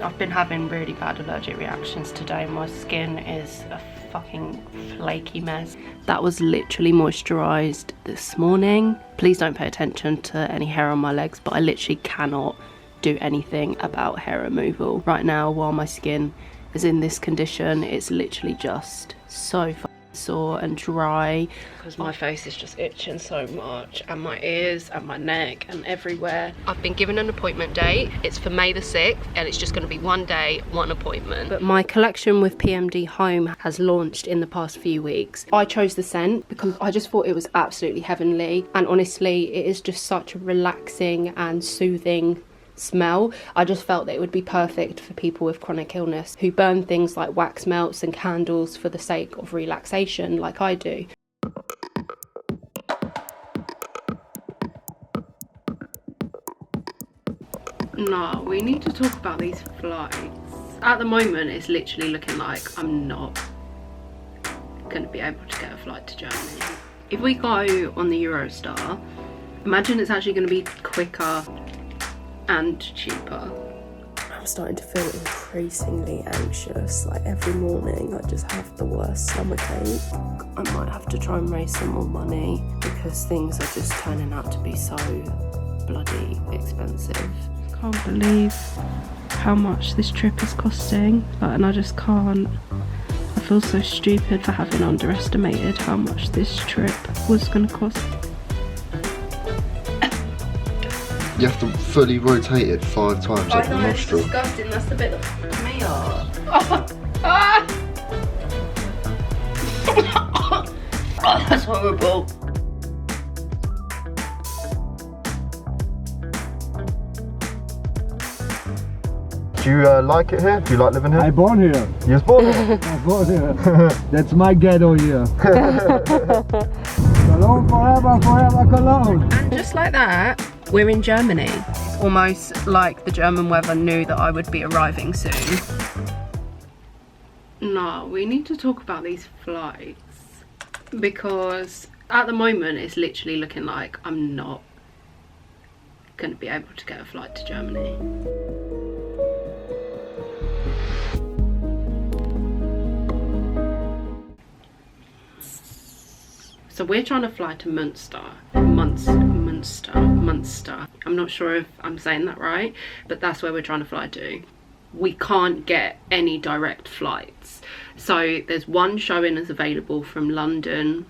I've been having really bad allergic reactions today. My skin is a fucking flaky mess. That was literally moisturised this morning. Please don't pay attention to any hair on my legs, but I literally cannot do anything about hair removal right now while my skin is in this condition. It's literally just so sore and dry because my face is just itching so much, and my ears and my neck and everywhere. I've been given an appointment date. It's for May the 6th, and it's just going to be one day, one appointment. But my collection with PMD Home has launched in the past few weeks. I chose the scent because I just thought it was absolutely heavenly, and honestly it is just such a relaxing and soothing smell. I just felt that it would be perfect for people with chronic illness who burn things like wax melts and candles for the sake of relaxation like I do. No, we need to talk about these flights. At the moment it's literally looking like I'm not going to be able to get a flight to Germany. If we go on the Eurostar, imagine it's actually going to be quicker and cheaper. I'm starting to feel increasingly anxious. Like every morning I just have the worst stomachache. I might have to try and raise some more money because things are just turning out to be so bloody expensive. I can't believe how much this trip is costing, and I just can't. I feel so stupid for having underestimated how much this trip was going to cost. You have to fully rotate it 5 times up the nostril. It's disgusting. That's the bit that fucked me up. Oh, that's horrible. Do you like it here? Do you like living here? I born here. You was born here? I born here. That's my ghetto here. Cologne forever, forever Cologne. And just like that, we're in Germany. It's almost like the German weather knew that I would be arriving soon. No, we need to talk about these flights because at the moment it's literally looking like I'm not going to be able to get a flight to Germany. So we're trying to fly to Munster. I'm not sure if I'm saying that right, but that's where we're trying to fly to. We can't get any direct flights. So there's one showing as available from London,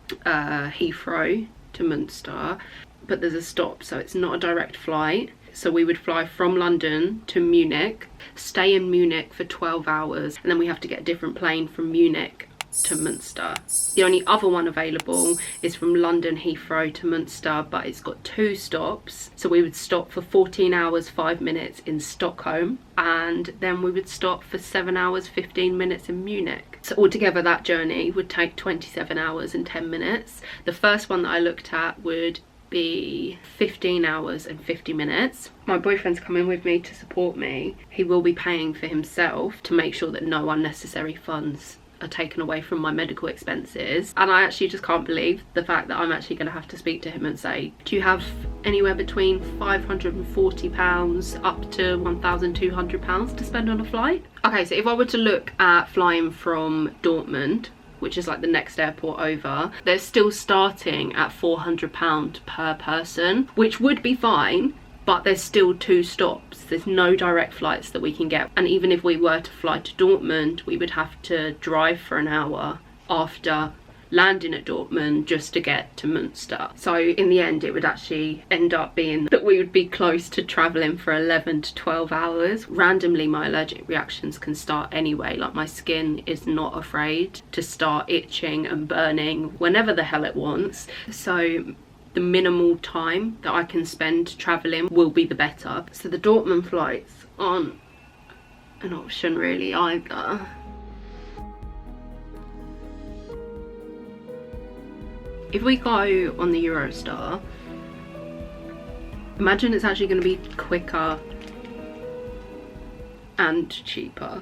Heathrow to Munster, but there's a stop, so it's not a direct flight. So we would fly from London to Munich, stay in Munich for 12 hours, and then we have to get a different plane from Munich to Munster. The only other one available is from London Heathrow to Munster, but it's got 2 stops. So we would stop for 14 hours 5 minutes in Stockholm, and then we would stop for 7 hours 15 minutes in Munich. So altogether that journey would take 27 hours and 10 minutes. The first one that I looked at would be 15 hours and 50 minutes. My boyfriend's coming with me to support me. He will be paying for himself to make sure that no unnecessary funds are taken away from my medical expenses. And I actually just can't believe the fact that I'm actually going to have to speak to him and say, do you have anywhere between £540 up to £1,200 to spend on a flight? Okay, so if I were to look at flying from Dortmund, which is like the next airport over, they're still starting at £400 per person, which would be fine, but there's still 2 stops. There's no direct flights that we can get. And even if we were to fly to Dortmund, we would have to drive for an hour after landing at Dortmund just to get to Munster. So in the end, it would actually end up being that we would be close to traveling for 11 to 12 hours. Randomly, my allergic reactions can start anyway. Like my skin is not afraid to start itching and burning whenever the hell it wants. So the minimal time that I can spend traveling will be the better. So the Dortmund flights aren't an option really either. If we go on the Eurostar, imagine it's actually going to be quicker and cheaper.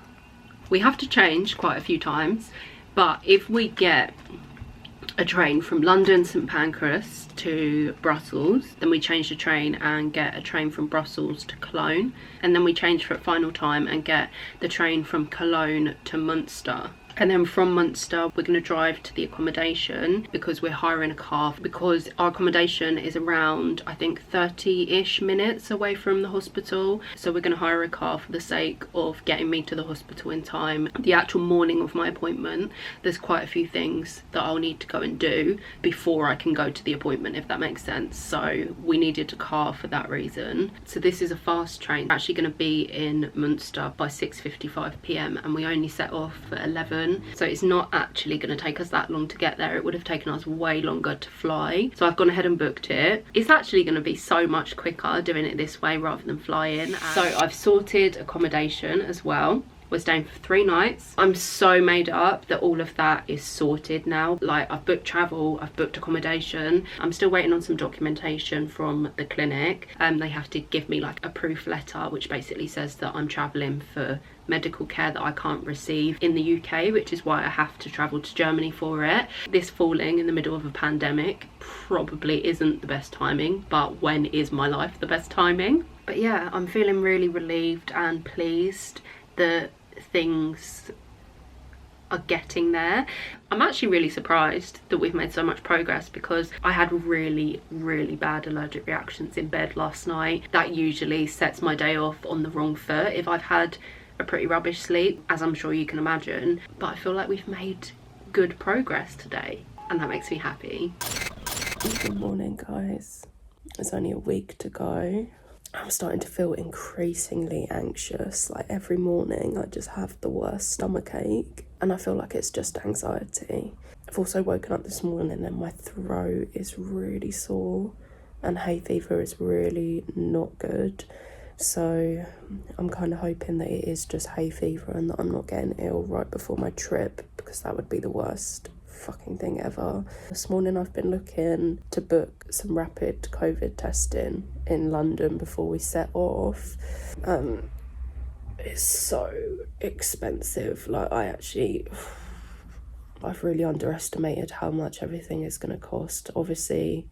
We have to change quite a few times, but if we get a train from London, St Pancras to Brussels. Then we change the train and get a train from Brussels to Cologne. And then we change for a final time and get the train from Cologne to Munster. And then from Munster, we're going to drive to the accommodation because we're hiring a car, because our accommodation is around, I think, 30-ish minutes away from the hospital. So we're going to hire a car for the sake of getting me to the hospital in time. The actual morning of my appointment, there's quite a few things that I'll need to go and do before I can go to the appointment, if that makes sense. So we needed a car for that reason. So this is a fast train. We're actually going to be in Munster by 6:55 p.m. and we only set off at 11. So it's not actually going to take us that long to get there. It would have taken us way longer to fly. So I've gone ahead and booked it. It's actually going to be so much quicker doing it this way rather than flying. So I've sorted accommodation as well. We're staying for 3 nights. I'm so made up that all of that is sorted now. Like, I've booked travel, I've booked accommodation. I'm still waiting on some documentation from the clinic. They have to give me like a proof letter, which basically says that I'm traveling for medical care that I can't receive in the UK, which is why I have to travel to Germany for it. This falling in the middle of a pandemic probably isn't the best timing, but when is my life the best timing? But yeah, I'm feeling really relieved and pleased that things are getting there. I'm actually really surprised that we've made so much progress, because I had really bad allergic reactions in bed last night. That usually sets my day off on the wrong foot if I've had a pretty rubbish sleep, as I'm sure you can imagine. But I feel like we've made good progress today, and that makes me happy. Good morning, guys. It's only a week to go. I'm starting to feel increasingly anxious. Like, every morning I just have the worst stomach ache, and I feel like it's just anxiety. I've also woken up this morning and my throat is really sore and hay fever is really not good. So I'm kind of hoping that it is just hay fever and that I'm not getting ill right before my trip, because that would be the worst fucking thing ever. This morning I've been looking to book some rapid COVID testing in London before we set off. It's so expensive. Like, I've really underestimated how much everything is going to cost. Obviously,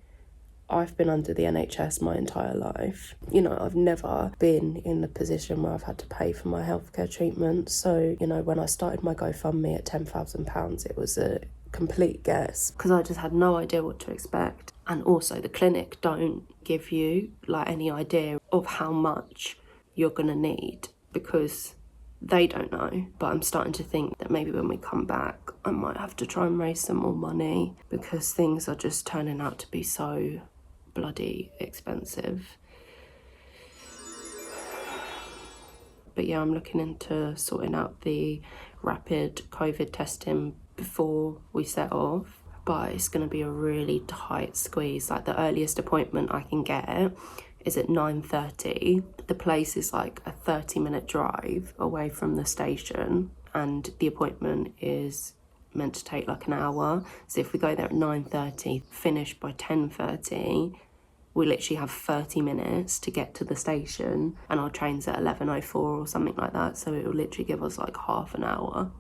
I've been under the NHS my entire life. You know, I've never been in a position where I've had to pay for my healthcare treatment. So, you know, when I started my GoFundMe at £10,000, it was a complete guess, because I just had no idea what to expect. And also, the clinic don't give you like any idea of how much you're gonna need, because they don't know. But I'm starting to think that maybe when we come back, I might have to try and raise some more money, because things are just turning out to be so bloody expensive. But yeah, I'm looking into sorting out the rapid COVID testing before we set off, but it's going to be a really tight squeeze. Like, the earliest appointment I can get is at 9:30. The place is like a 30-minute drive away from the station, and the appointment is meant to take like an hour. So if we go there at 9:30, finish by 10:30, we literally have 30 minutes to get to the station, and our train's at 11:04 or something like that. So it will literally give us like half an hour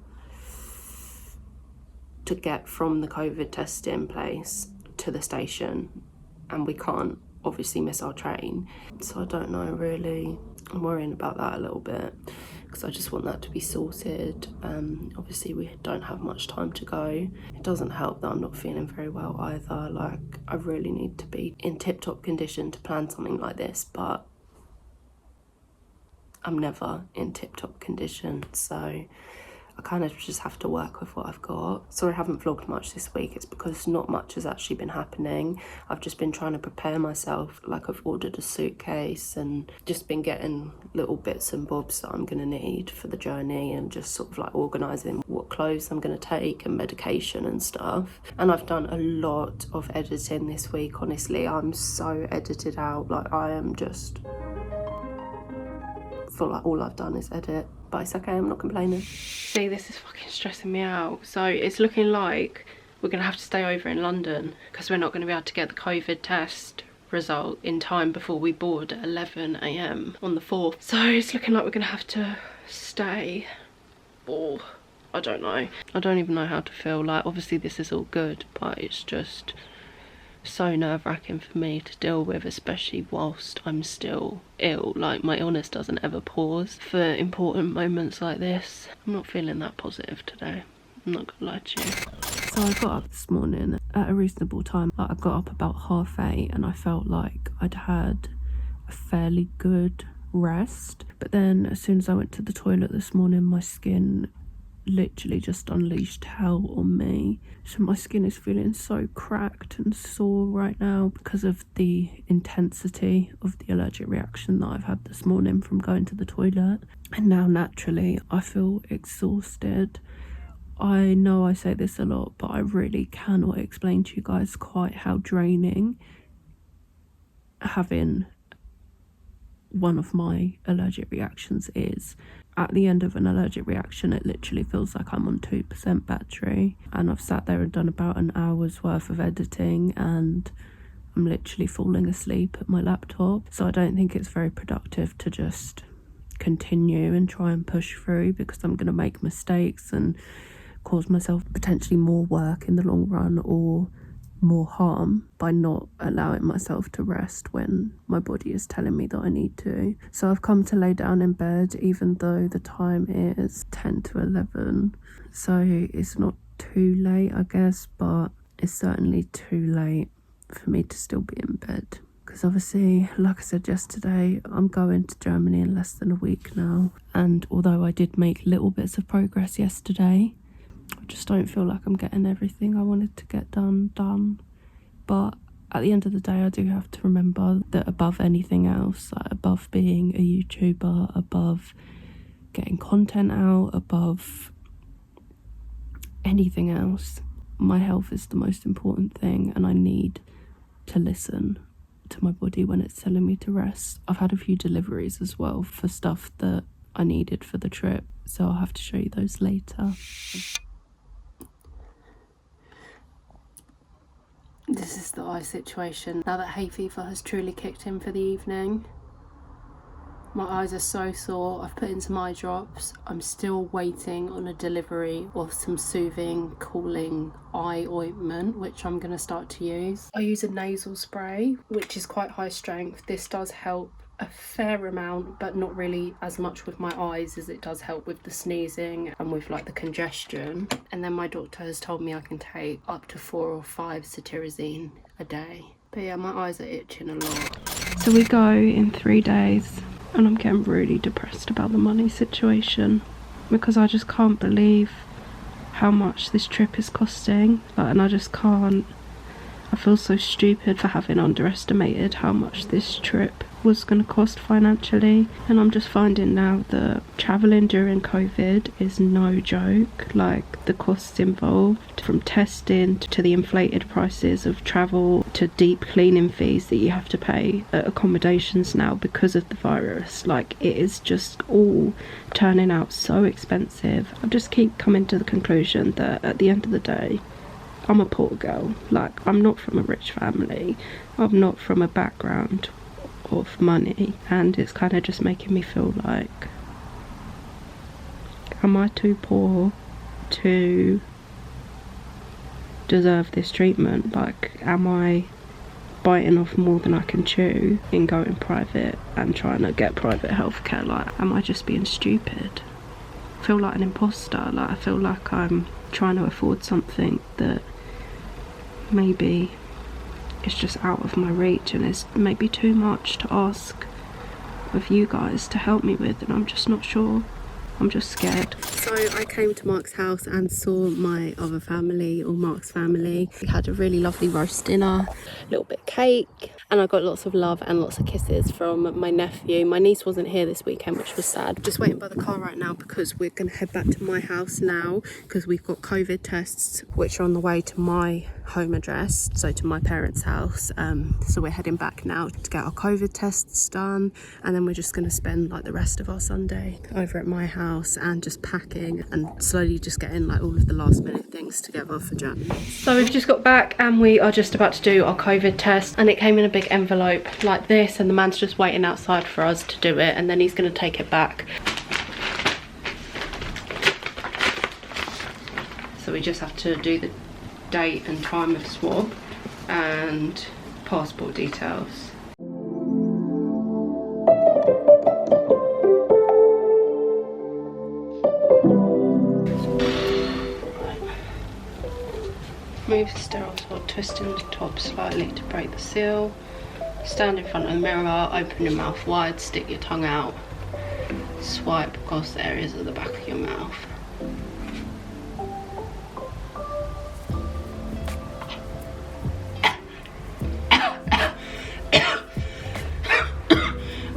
to get from the COVID testing place to the station, and we can't obviously miss our train. So I don't know, really. I'm worrying about that a little bit, because I just want that to be sorted. Obviously we don't have much time to go. It doesn't help that I'm not feeling very well either. Like, I really need to be in tip-top condition to plan something like this, but I'm never in tip-top condition, so I kind of just have to work with what I've got. Sorry I haven't vlogged much this week. It's because not much has actually been happening. I've just been trying to prepare myself. Like, I've ordered a suitcase and just been getting little bits and bobs that I'm going to need for the journey, and just sort of like organising what clothes I'm going to take and medication and stuff. And I've done a lot of editing this week, honestly. I'm so edited out. Like, I am just... feel like all I've done is edit, but it's okay, I'm not complaining. See, this is fucking stressing me out. So it's looking like we're gonna have to stay over in London, because we're not gonna be able to get the COVID test result in time before we board at 11 AM on the 4th. So it's looking like we're gonna have to stay. Oh, I don't know. I don't even know how to feel. Like, obviously this is all good, but it's just so nerve-wracking for me to deal with, especially whilst I'm still ill. Like, my illness doesn't ever pause for important moments like this. I'm not feeling that positive today, I'm not gonna lie to you. So I got up this morning at a reasonable time. Like, I got up about 8:30 and I felt like I'd had a fairly good rest, but then as soon as I went to the toilet this morning, my skin literally just unleashed hell on me. So my skin is feeling so cracked and sore right now because of the intensity of the allergic reaction that I've had this morning from going to the toilet. And now naturally I feel exhausted. I know I say this a lot, but I really cannot explain to you guys quite how draining having one of my allergic reactions is. At the end of an allergic reaction, it literally feels like I'm on 2% battery, and I've sat there and done about an hour's worth of editing and I'm literally falling asleep at my laptop. So I don't think it's very productive to just continue and try and push through, because I'm going to make mistakes and cause myself potentially more work in the long run or more harm by not allowing myself to rest when my body is telling me that I need to. So I've come to lay down in bed, even though the time is 10 to 11. So it's not too late, I guess, but it's certainly too late for me to still be in bed. Because obviously, like I said yesterday, I'm going to Germany in less than a week now. And although I did make little bits of progress yesterday, I just don't feel like I'm getting everything I wanted to get done. But at the end of the day, I do have to remember that above anything else, like above being a YouTuber, above getting content out, above anything else, my health is the most important thing, and I need to listen to my body when it's telling me to rest. I've had a few deliveries as well for stuff that I needed for the trip, so I'll have to show you those later. This is the eye situation. Now that hay fever has truly kicked in for the evening, my eyes are so sore. I've put in some eye drops. I'm still waiting on a delivery of some soothing, cooling eye ointment, which I'm going to start to use. I use a nasal spray, which is quite high strength. This does help a fair amount, but not really as much with my eyes as it does help with the sneezing and with like the congestion. And then my doctor has told me I can take up to 4 or 5 cetirizine a day. But yeah, my eyes are itching a lot. So we go in 3 days, and I'm getting really depressed about the money situation, because I just can't believe how much this trip is costing. Like, and I just can't. I feel so stupid for having underestimated how much this trip was going to cost financially, and I'm just finding now that travelling during COVID is no joke. Like, the costs involved, from testing to the inflated prices of travel to deep cleaning fees that you have to pay at accommodations now because of the virus, like, it is just all turning out so expensive. I just keep coming to the conclusion that at the end of the day, I'm a poor girl. Like, I'm not from a rich family, I'm not from a background of money, and it's kind of just making me feel like, am I too poor to deserve this treatment? Like, am I biting off more than I can chew in going private and trying to get private healthcare? Like, am I just being stupid? I feel like an imposter. Like, I feel like I'm trying to afford something that maybe it's just out of my reach, and it's maybe too much to ask of you guys to help me with, and I'm just not sure. I'm just scared. So I came to Mark's house and saw my other family, or Mark's family. We had a really lovely roast dinner, a little bit of cake, and I got lots of love and lots of kisses from my nephew. My niece wasn't here this weekend, which was sad. Just waiting by the car right now because we're going to head back to my house now, because we've got COVID tests which are on the way to my home address, so to my parents' house. So we're heading back now to get our COVID tests done, and then we're just going to spend like the rest of our Sunday over at my house and just packing and slowly just getting like all of the last minute things together for Germany. So we've just got back and we are just about to do our COVID test, and it came in a big envelope like this, and the man's just waiting outside for us to do it, and then he's going to take it back. we just have to do the date and time of swab and passport details. Move the sterile swab, twisting the top slightly to break the seal. Stand in front of the mirror, open your mouth wide, stick your tongue out, swipe across the areas of the back of your mouth.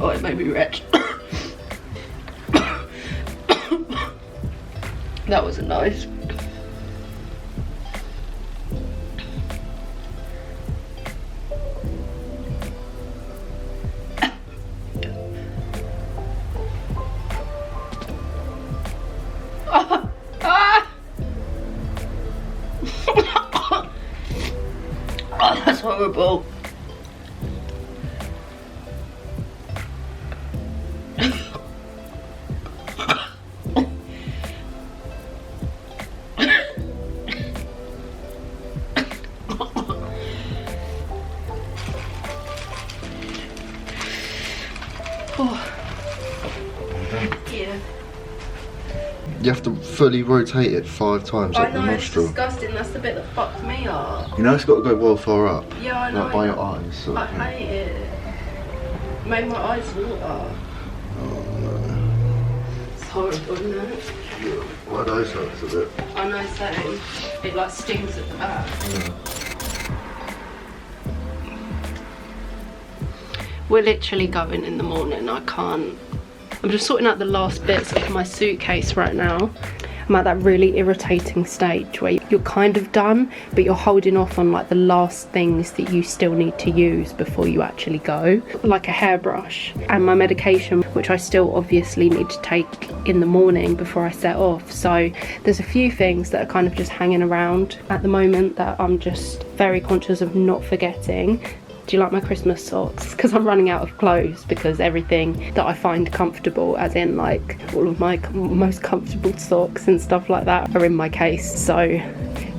Oh, it made me retch. That wasn't nice. Oh, that's horrible. Yeah. You have to fully rotate it 5 times up the it's nostril. disgusting. That's the bit that fucked me up. You know it's got to go well far up. Yeah, I know. Like by your eyes. Sort I of thing. hate it. Made my eyes water. Oh no. It's horrible, isn't it? Yeah. My nose hurts a bit. I know, same. It like stings at the back. Yeah. We're literally going in the morning. I'm just sorting out the last bits of my suitcase right now. I'm at that really irritating stage where you're kind of done, but you're holding off on like the last things that you still need to use before you actually go, like a hairbrush and my medication, which I still obviously need to take in the morning before I set off. So there's a few things that are kind of just hanging around at the moment that I'm just very conscious of not forgetting. Do you like my Christmas socks? Because I'm running out of clothes, because everything that I find comfortable, as in like all of my most comfortable socks and stuff like that, are in my case. So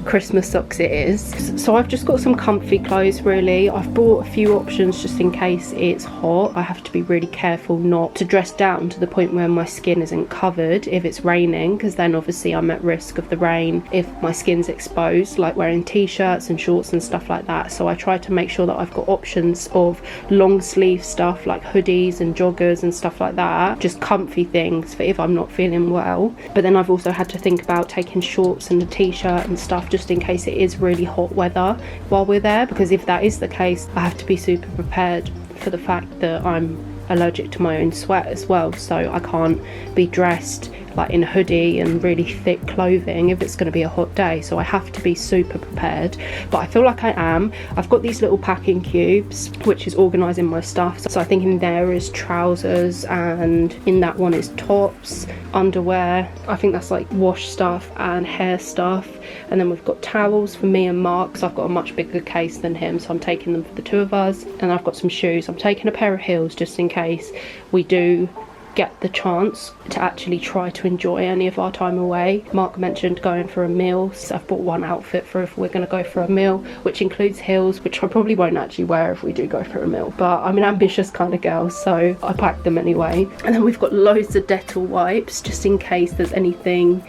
Christmas socks it is. So I've just got some comfy clothes really. I've brought a few options just in case it's hot. I have to be really careful not to dress down to the point where my skin isn't covered if it's raining, because then obviously I'm at risk of the rain if my skin's exposed, like wearing t-shirts and shorts and stuff like that. So I try to make sure that I've got options of long sleeve stuff like hoodies and joggers and stuff like that, just comfy things for if I'm not feeling well. But then I've also had to think about taking shorts and a t-shirt and stuff just in case it is really hot weather while we're there, because if that is the case I have to be super prepared for the fact that I'm allergic to my own sweat as well. So I can't be dressed like in a hoodie and really thick clothing if it's going to be a hot day. So I have to be super prepared, but I feel like I am. I've got these little packing cubes which is organising my stuff. So I think in there is trousers, and in that one is tops, underwear, I think that's like wash stuff and hair stuff, and then we've got towels for me and Mark, so I've got a much bigger case than him, so I'm taking them for the two of us. And I've got some shoes. I'm taking a pair of heels just in case we do get the chance to actually try to enjoy any of our time away. Mark mentioned going for a meal, so I've bought one outfit for if we're going to go for a meal, which includes heels, which I probably won't actually wear if we do go for a meal, but I'm an ambitious kind of girl, so I packed them anyway. And then we've got loads of Dettol wipes just in case there's anything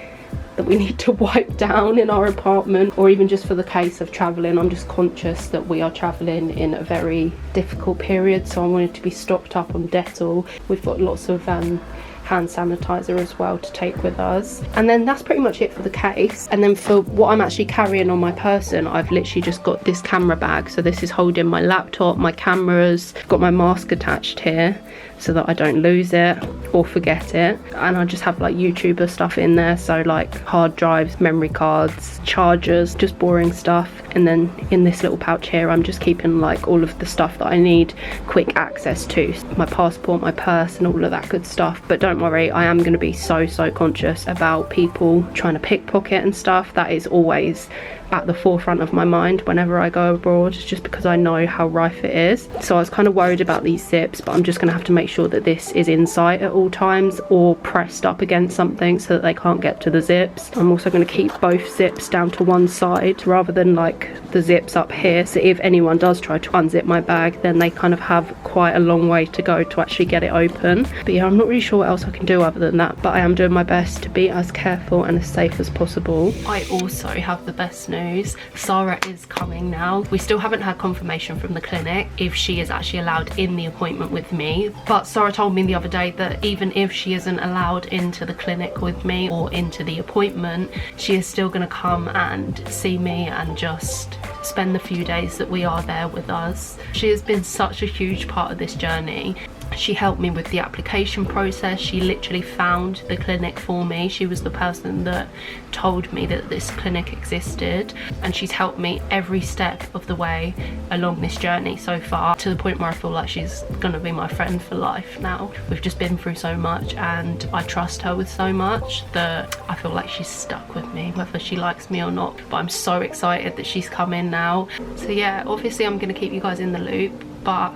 that we need to wipe down in our apartment, or even just for the case of traveling. I'm just conscious that we are traveling in a very difficult period, so I wanted to be stocked up on Dettol. We've got lots of hand sanitizer as well to take with us, and then that's pretty much it for the case. And then for what I'm actually carrying on my person, I've literally just got this camera bag. So this is holding my laptop, my cameras, got my mask attached here so that I don't lose it or forget it, and I just have like YouTuber stuff in there, so like hard drives, memory cards, chargers, just boring stuff. And then in this little pouch here I'm just keeping like all of the stuff that I need quick access to, my passport, my purse and all of that good stuff. But don't worry, I am going to be so conscious about people trying to pickpocket and stuff. That is always at the forefront of my mind whenever I go abroad, just because I know how rife it is. So I was kind of worried about these zips, but I'm just going to have to make sure that this is in sight at all times or pressed up against something so that they can't get to the zips. I'm also going to keep both zips down to one side rather than like the zips up here, so if anyone does try to unzip my bag, then they kind of have quite a long way to go to actually get it open. But yeah, I'm not really sure what else I can do other than that, but I am doing my best to be as careful and as safe as possible. I also have the best news. Sarah is coming now. We still haven't had confirmation from the clinic if she is actually allowed in the appointment with me, but Sarah told me the other day that even if she isn't allowed into the clinic with me or into the appointment, she is still going to come and see me and just spend the few days that we are there with us. She has been such a huge part of this journey. She helped me with the application process. She literally found the clinic for me. She was the person that told me that this clinic existed, and she's helped me every step of the way along this journey so far, to the point where I feel like she's gonna be my friend for life now. We've just been through so much and I trust her with so much that I feel like she's stuck with me whether she likes me or not. But I'm so excited that she's come in now. So yeah, obviously I'm gonna keep you guys in the loop, but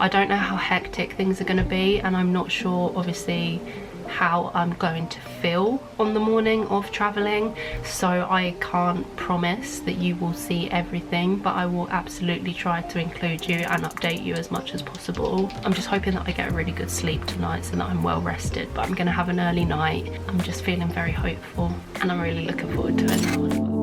I don't know how hectic things are going to be, and I'm not sure obviously how I'm going to feel on the morning of traveling, so I can't promise that you will see everything, but I will absolutely try to include you and update you as much as possible. I'm just hoping that I get a really good sleep tonight so that I'm well rested, but I'm going to have an early night. I'm just feeling very hopeful and I'm really looking forward to it now as well.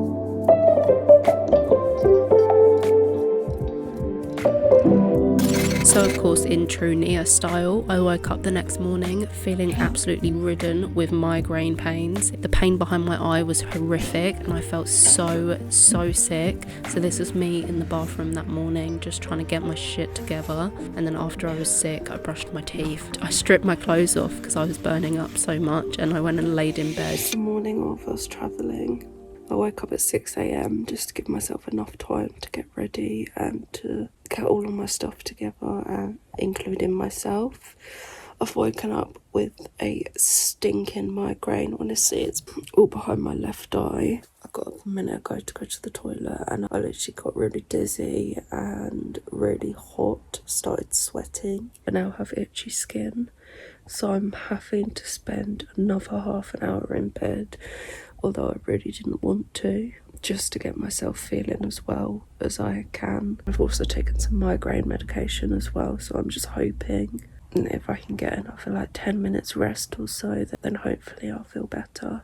So of course, in true Niah style, I woke up the next morning feeling absolutely ridden with migraine pains. The pain behind my eye was horrific and I felt so sick. So this was me in the bathroom that morning just trying to get my shit together, and then after I was sick I brushed my teeth. I stripped my clothes off because I was burning up so much, and I went and laid in bed. The morning of us travelling, I woke up at 6 AM just to give myself enough time to get ready and to get all of my stuff together, and including myself. I've woken up with a stinking migraine. Honestly, it's all behind my left eye. I got up a minute ago to go to the toilet and I literally got really dizzy and really hot, started sweating. I now have itchy skin, so I'm having to spend another half an hour in bed, although I really didn't want to, just to get myself feeling as well as I can. I've also taken some migraine medication as well, so I'm just hoping if I can get another like 10 minutes rest or so, then hopefully I'll feel better.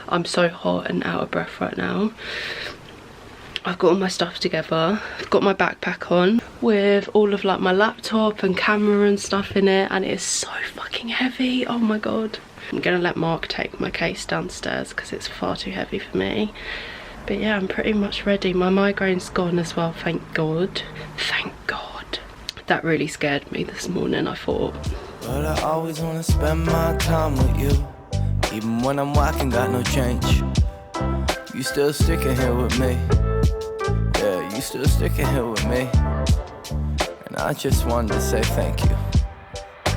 I'm so hot and out of breath right now. I've got all my stuff together. I've got my backpack on with all of like my laptop and camera and stuff in it, and it is so fucking heavy. Oh my god. I'm gonna let Mark take my case downstairs because it's far too heavy for me. But yeah, I'm pretty much ready. My migraine's gone as well, thank god. Thank god. That really scared me this morning, I thought. But I always wanna spend my time with you. Even when I'm walking, got no change. You still sticking here with me. Yeah, you still sticking here with me. And I just wanted to say thank you.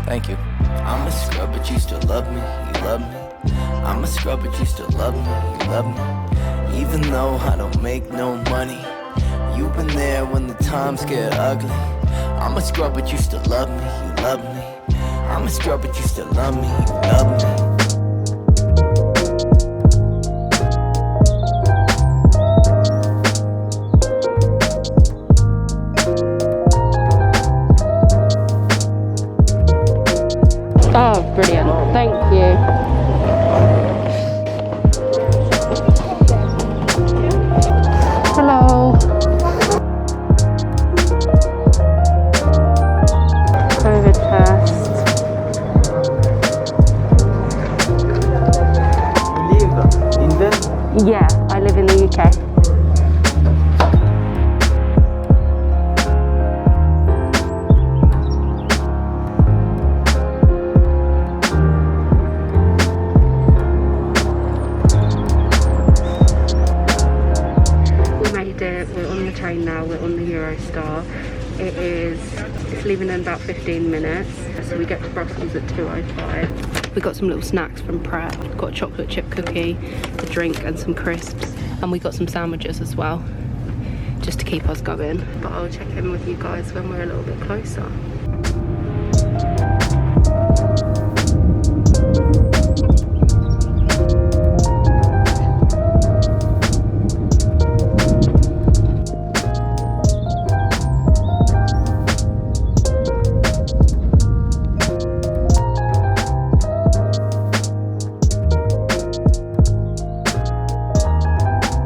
Thank you. I'm a scrub, but you still love me. You love me. I'm a scrub, but you still love me. You love me. Even though I don't make no money, you've been there when the times get ugly. I'm a scrub, but you still love me. You love me. I'm a scrub, but you still love me. You love me. Oh, brilliant. Thank you. Hello. COVID test. You live in the? Yeah, I live in the UK. We're on the train now, we're on the Eurostar. It's leaving in about 15 minutes. So we get to Brussels at 2:05. We got some little snacks from Pret. Got a chocolate chip cookie, a drink and some crisps. And we got some sandwiches as well, just to keep us going. But I'll check in with you guys when we're a little bit closer.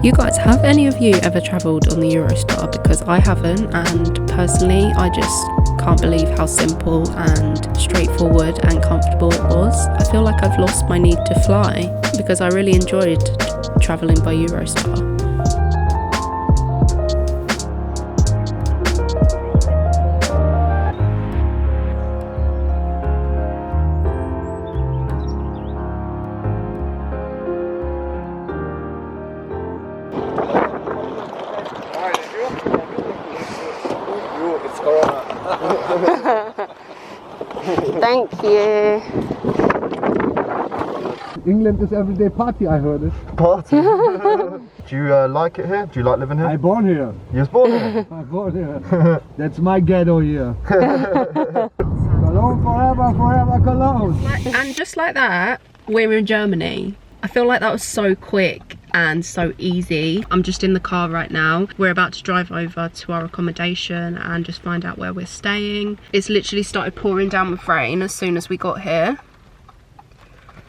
You guys, have any of you ever travelled on the Eurostar? Because I haven't, and personally I just can't believe how simple and straightforward and comfortable it was. I feel like I've lost my need to fly because I really enjoyed travelling by Eurostar. Thank you. England is everyday party, I heard it. Party. Do you like it here? Do you like living here? I born here. You was born here? I born here. That's my ghetto here. Cologne forever, forever Cologne. And just like that, we're in Germany. I feel like that was so quick and so easy. I'm just in the car right now. We're about to drive over to our accommodation and just find out where we're staying. It's literally started pouring down with rain as soon as we got here.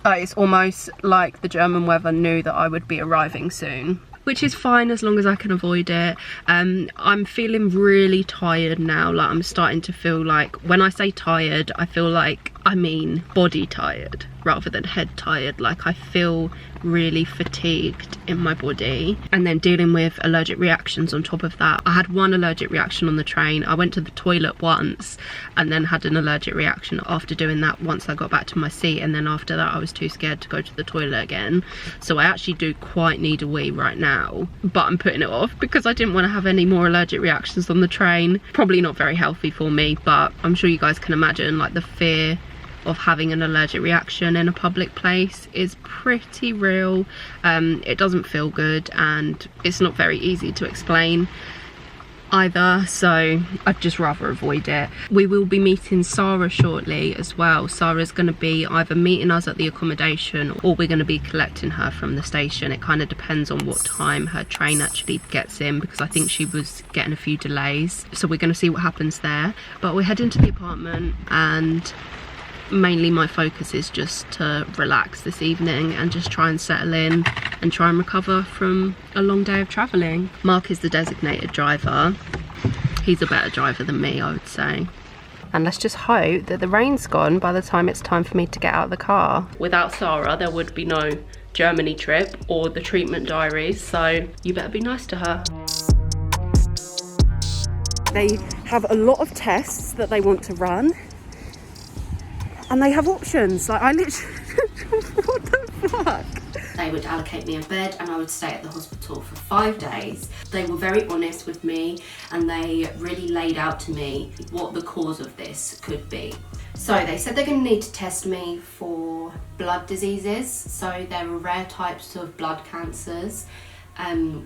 It's almost like the German weather knew that I would be arriving soon, which is fine as long as I can avoid it. I'm feeling really tired now. Like, I'm starting to feel like, when I say tired, I feel like I mean body tired rather than head tired. Like, I feel really fatigued in my body, and then dealing with allergic reactions on top of that. I had one allergic reaction on the train. I went to the toilet once and then had an allergic reaction after doing that once I got back to my seat, and then after that I was too scared to go to the toilet again. So I actually do quite need a wee right now, but I'm putting it off because I didn't want to have any more allergic reactions on the train. Probably not very healthy for me, but I'm sure you guys can imagine, like, the fear of having an allergic reaction in a public place is pretty real. It doesn't feel good, and it's not very easy to explain either, so I'd just rather avoid it. We will be meeting Sarah shortly as well. Sarah's going to be either meeting us at the accommodation or we're going to be collecting her from the station. It kind of depends on what time her train actually gets in, because I think she was getting a few delays, so we're going to see what happens there. But we're heading to the apartment, and mainly my focus is just to relax this evening and just try and settle in and try and recover from a long day of travelling. Mark is the designated driver. He's a better driver than me, I would say. And let's just hope that the rain's gone by the time it's time for me to get out of the car. Without Sarah, there would be no Germany trip or the Treatment Diaries, so you better be nice to her. They have a lot of tests that they want to run, and they have options. Like, I literally, what the fuck? They would allocate me a bed and I would stay at the hospital for 5 days. They were very honest with me, and they really laid out to me what the cause of this could be. So they said they're going to need to test me for blood diseases. So there are rare types of blood cancers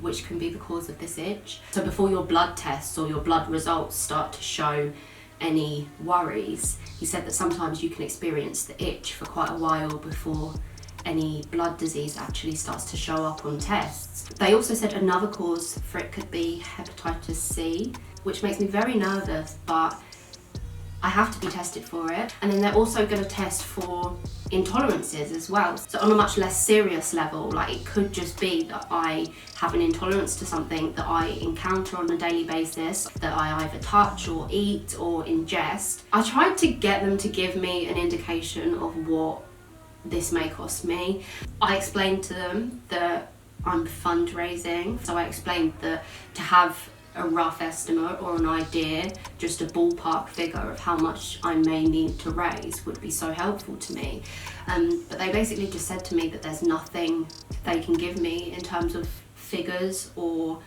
which can be the cause of this itch. So before your blood tests or your blood results start to show any worries, he said that sometimes you can experience the itch for quite a while before any blood disease actually starts to show up on tests. They also said another cause for it could be hepatitis C, which makes me very nervous, but I have to be tested for it. And then they're also going to test for intolerances as well. So on a much less serious level, like, it could just be that I have an intolerance to something that I encounter on a daily basis, that I either touch or eat or ingest. I tried to get them to give me an indication of what this may cost me. I explained to them that I'm fundraising, so I explained that to have a rough estimate or an idea, just a ballpark figure of how much I may need to raise would be so helpful to me. But they basically just said to me that there's nothing they can give me in terms of figures or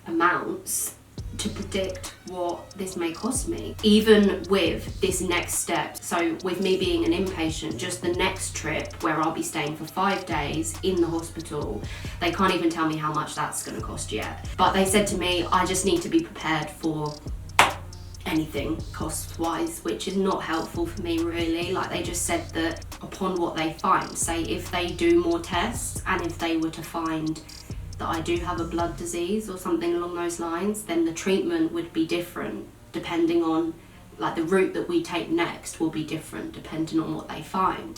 amounts to predict what this may cost me, even with this next step. So with me being an inpatient, just the next trip where I'll be staying for 5 days in the hospital, they can't even tell me how much that's going to cost yet. But they said to me, I just need to be prepared for anything cost-wise, which is not helpful for me really. Like, they just said that upon what they find, say if they do more tests and if they were to find that I do have a blood disease or something along those lines, then the treatment would be different depending on, like, the route that we take next will be different depending on what they find.